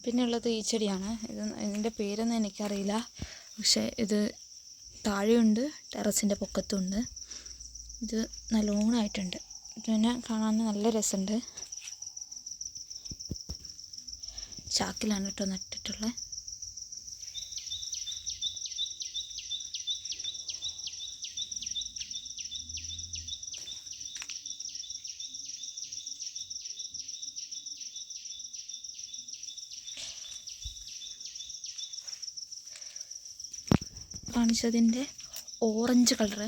പിന്നെയുള്ളത് ഈ ചെടിയാണ്. ഇതിൻ്റെ പേരൊന്നും എനിക്കറിയില്ല, പക്ഷേ ഇത് താഴെയുണ്ട്, ടെറസിൻ്റെ പൊക്കത്തുണ്ട്. ഇത് നല്ലോണമായിട്ടുണ്ട്. പിന്നെ കാണാൻ നല്ല രസമുണ്ട്. ചാക്കിലാണ് കേട്ടോ നട്ടിട്ടുള്ളത്. കാണിച്ചതിൻ്റെ ഓറഞ്ച് കളറ്,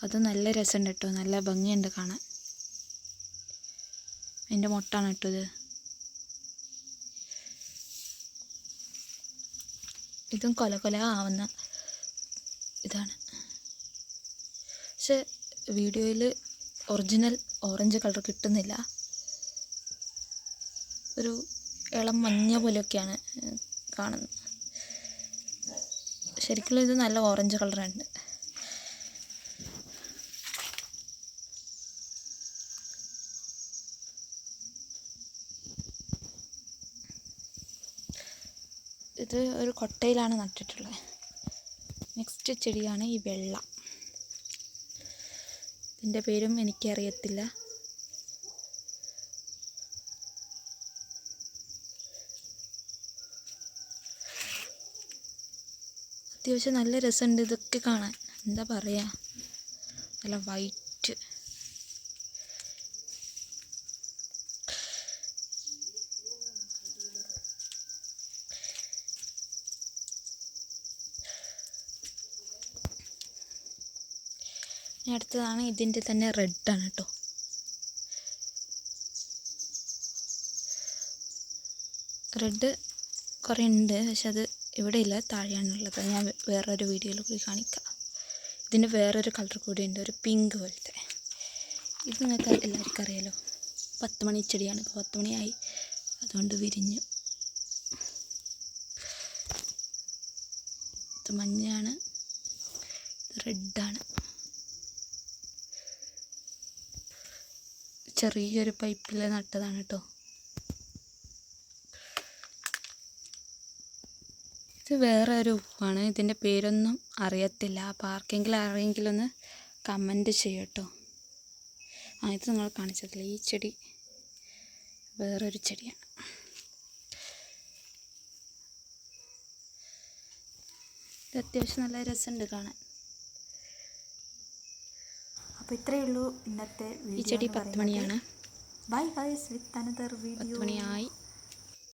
അത് നല്ല രസമുണ്ട് കേട്ടോ, നല്ല ഭംഗിയുണ്ട് കാണാൻ. അതിൻ്റെ മൊട്ടാണ് കേട്ടോ ഇത്. ഇതും കൊല ആവുന്ന ഇതാണ്. പക്ഷെ വീഡിയോയിൽ ഒറിജിനൽ ഓറഞ്ച് കളർ കിട്ടുന്നില്ല, ഒരു ഇളം മഞ്ഞ പോലെയൊക്കെയാണ് കാണുന്നത്. ശരിക്കും ഇത് നല്ല ഓറഞ്ച് കളറുണ്ട്. ഇത് ഒരു കൊട്ടയിലാണ് നട്ടിട്ടുള്ളത്. നെക്സ്റ്റ് ചെടിയാണ് ഈ വെള്ള. ഇതിൻ്റെ പേരും എനിക്കറിയത്തില്ല. അത്യാവശ്യം നല്ല രസമുണ്ട് ഇതൊക്കെ കാണാൻ. എന്താ പറയുക, നല്ല വൈറ്റ്. അടുത്തതാണ് ഇതിൻ്റെ തന്നെ റെഡാണ് കേട്ടോ. റെഡ് കുറേ ഉണ്ട്, പക്ഷെ അത് ഇവിടെ ഇല്ല, താഴെയാണുള്ളത്. ഞാൻ വേറൊരു വീഡിയോയിൽ കൂടി കാണിക്കാം. ഇതിന് വേറൊരു കളർ കൂടി ഉണ്ട്, ഒരു പിങ്ക് പോലത്തെ. ഇത് നിങ്ങൾക്ക് എല്ലാവർക്കും അറിയാലോ, 10 മണി ചെടിയാണ്. ഇപ്പോൾ 10 മണിയായി, അതുകൊണ്ട് വിരിഞ്ഞു. ഇത് മഞ്ഞയാണ്, ഇത് റെഡാണ്. ചെറിയൊരു പൈപ്പിൽ നട്ടതാണ് കേട്ടോ. ഇത് വേറെ ഒരു പൂവാണ്, ഇതിൻ്റെ പേരൊന്നും അറിയത്തില്ല. അപ്പോൾ ആർക്കെങ്കിലും അറിയെങ്കിലും ഒന്ന് കമൻറ്റ് ചെയ്യും കേട്ടോ. ഇത് നിങ്ങൾ കാണിച്ചതില്ല, ഈ ചെടി വേറൊരു ചെടിയാണ്. ഇത് അത്യാവശ്യം നല്ല രസമുണ്ട് കാണാൻ. അപ്പോൾ ഇത്രയേ ഉള്ളൂ ഇന്നത്തെ വീഡിയോ. ഈ ചെടി 10 മണിയാണ്. Bye guys, with another video. 10 മണിയായി.